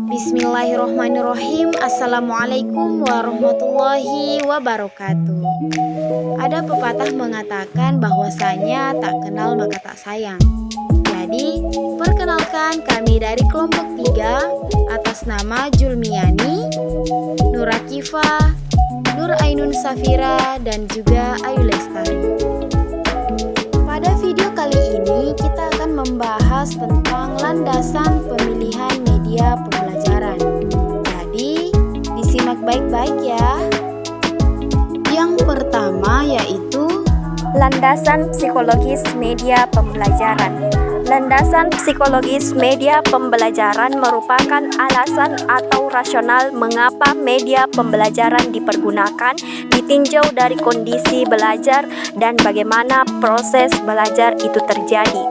Bismillahirrohmanirrohim. Assalamualaikum warahmatullahi wabarakatuh. Ada pepatah mengatakan bahwasanya tak kenal maka tak sayang. Jadi, perkenalkan kami dari kelompok 3 atas nama Julmiani, Nurakifa, Nur Ainun Safira, dan juga Ayu Lestari. Pada video kali ini kita akan membahas tentang landasan pemilihan media pembelajaran. Jadi, disimak baik-baik ya. Yang pertama yaitu landasan psikologis media pembelajaran. Landasan psikologis media pembelajaran merupakan alasan atau rasional mengapa media pembelajaran dipergunakan, ditinjau dari kondisi belajar dan bagaimana proses belajar itu terjadi.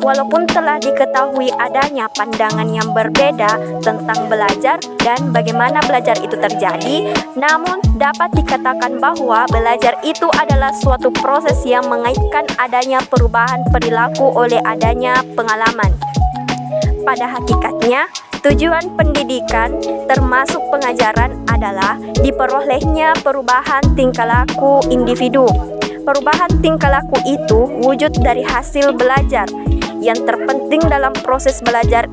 Walaupun telah diketahui adanya pandangan yang berbeda tentang belajar dan bagaimana belajar itu terjadi, namun dapat dikatakan bahwa belajar itu adalah suatu proses yang mengaitkan adanya perubahan perilaku oleh adanya pengalaman. Pada hakikatnya, tujuan pendidikan termasuk pengajaran adalah diperolehnya perubahan tingkah laku individu. Perubahan tingkah laku itu wujud dari hasil belajar. Yang terpenting dalam proses belajar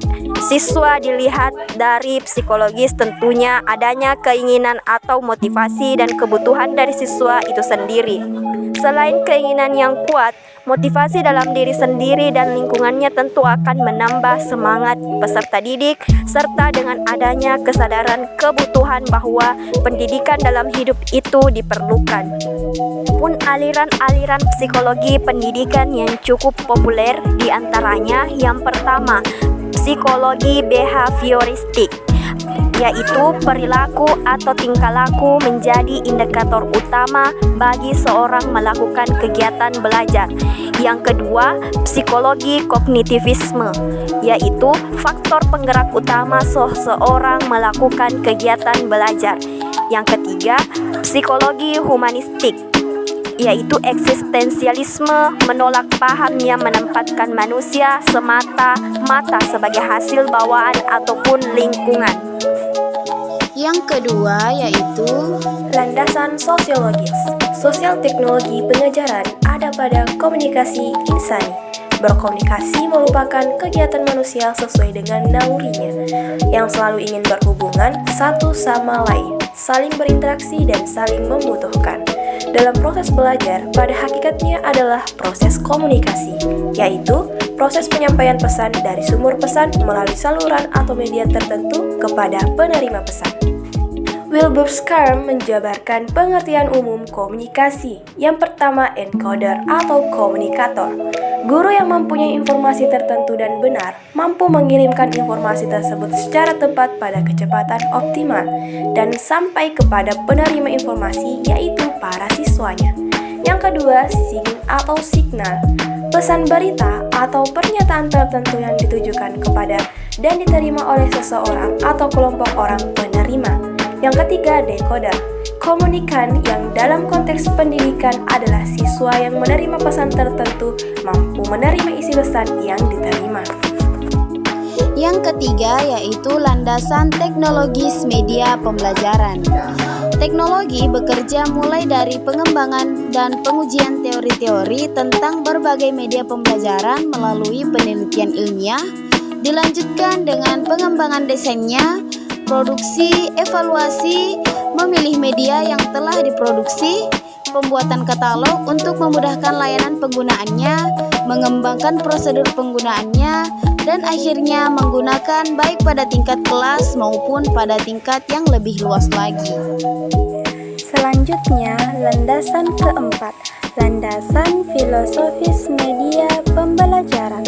siswa dilihat dari psikologis tentunya adanya keinginan atau motivasi dan kebutuhan dari siswa itu sendiri. Selain keinginan yang kuat, motivasi dalam diri sendiri dan lingkungannya tentu akan menambah semangat peserta didik, serta dengan adanya kesadaran kebutuhan bahwa pendidikan dalam hidup itu diperlukan. Pun aliran-aliran psikologi pendidikan yang cukup populer diantaranya yang pertama, psikologi behavioristik, yaitu perilaku atau tingkah laku menjadi indikator utama bagi seorang melakukan kegiatan belajar. Yang kedua, psikologi kognitivisme, yaitu faktor penggerak utama seseorang melakukan kegiatan belajar. Yang ketiga, psikologi humanistik, yaitu eksistensialisme, menolak paham yang menempatkan manusia semata-mata sebagai hasil bawaan ataupun lingkungan. yang kedua yaitu landasan sosiologis. Sosial teknologi pengajaran ada pada komunikasi insani. Berkomunikasi merupakan kegiatan manusia sesuai dengan nalurinya, yang selalu ingin berhubungan satu sama lain, saling berinteraksi dan saling membutuhkan. Dalam proses belajar, pada hakikatnya adalah proses komunikasi, yaitu proses penyampaian pesan dari sumber pesan melalui saluran atau media tertentu kepada penerima pesan. Wilbur Schramm menjabarkan pengertian umum komunikasi. Yang pertama, encoder atau komunikator. Guru yang mempunyai informasi tertentu dan benar, mampu mengirimkan informasi tersebut secara tepat pada kecepatan optimal dan sampai kepada penerima informasi, yaitu para siswanya. Yang kedua, sign atau signal. Pesan berita atau pernyataan tertentu yang ditujukan kepada dan diterima oleh seseorang atau kelompok orang penerima. Yang ketiga, decoder. Komunikan yang dalam konteks pendidikan adalah siswa yang menerima pesan tertentu mampu menerima isi pesan yang diterima. Yang ketiga yaitu landasan teknologis media pembelajaran. Teknologi bekerja mulai dari pengembangan dan pengujian teori-teori tentang berbagai media pembelajaran melalui penelitian ilmiah, dilanjutkan dengan pengembangan desainnya, produksi, evaluasi, memilih media yang telah diproduksi, pembuatan katalog untuk memudahkan layanan penggunaannya, mengembangkan prosedur penggunaannya, dan akhirnya menggunakan baik pada tingkat kelas maupun pada tingkat yang lebih luas lagi. Selanjutnya, landasan keempat, landasan filosofis media pembelajaran.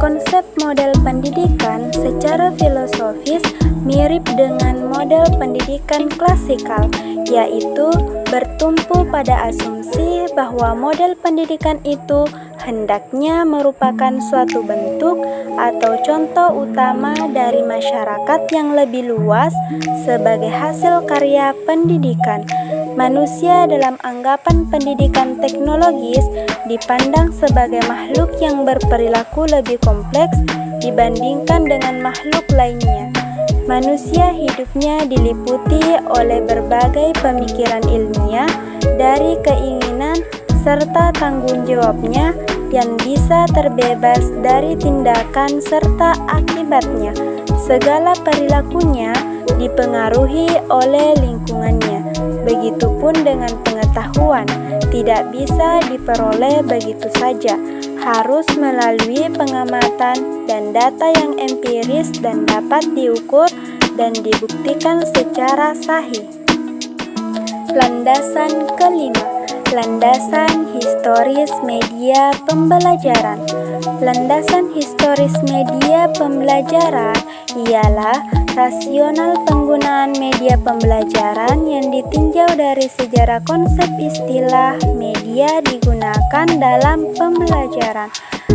Konsep model pendidikan secara filosofis mirip dengan model pendidikan klasikal, yaitu bertumpu pada asumsi bahwa model pendidikan itu hendaknya merupakan suatu bentuk atau contoh utama dari masyarakat yang lebih luas sebagai hasil karya pendidikan. Manusia dalam anggapan pendidikan teknologis dipandang sebagai makhluk yang berperilaku lebih kompleks dibandingkan dengan makhluk lainnya. Manusia hidupnya diliputi oleh berbagai pemikiran ilmiah dari keinginan serta tanggung jawabnya yang bisa terbebas dari tindakan serta akibatnya. Segala perilakunya dipengaruhi oleh lingkungannya. Begitupun dengan pengetahuan, tidak bisa diperoleh begitu saja, harus melalui pengamatan dan data yang empiris dan dapat diukur dan dibuktikan secara sahih. Landasan kelima, landasan historis media pembelajaran. Landasan historis media pembelajaran ialah rasional penggunaan media pembelajaran yang ditinjau dari sejarah konsep istilah media digunakan dalam pembelajaran.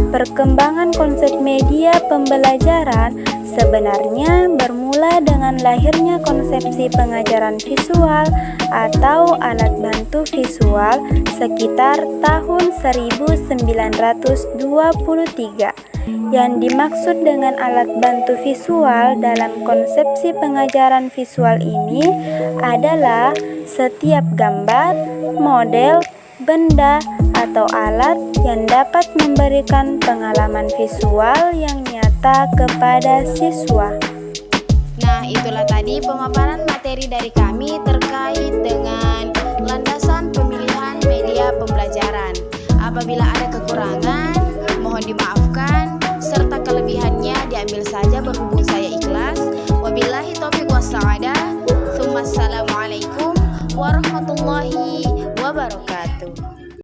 Perkembangan konsep media pembelajaran sebenarnya bermula dengan lahirnya konsepsi pengajaran visual atau alat bantu visual sekitar tahun 1923. Yang dimaksud dengan alat bantu visual dalam konsepsi pengajaran visual ini adalah setiap gambar, model, benda, atau alat yang dapat memberikan pengalaman visual yang nyata kepada siswa. Nah, itulah tadi pemaparan materi dari kami terkait dengan landasan pemilihan media pembelajaran. Apabila ada kekurangan, mohon dimaafkan, serta kelebihannya diambil saja berhubung saya ikhlas. Wabillahi taufiq wassa'adah. Assalamualaikum warahmatullahi wabarakatuh.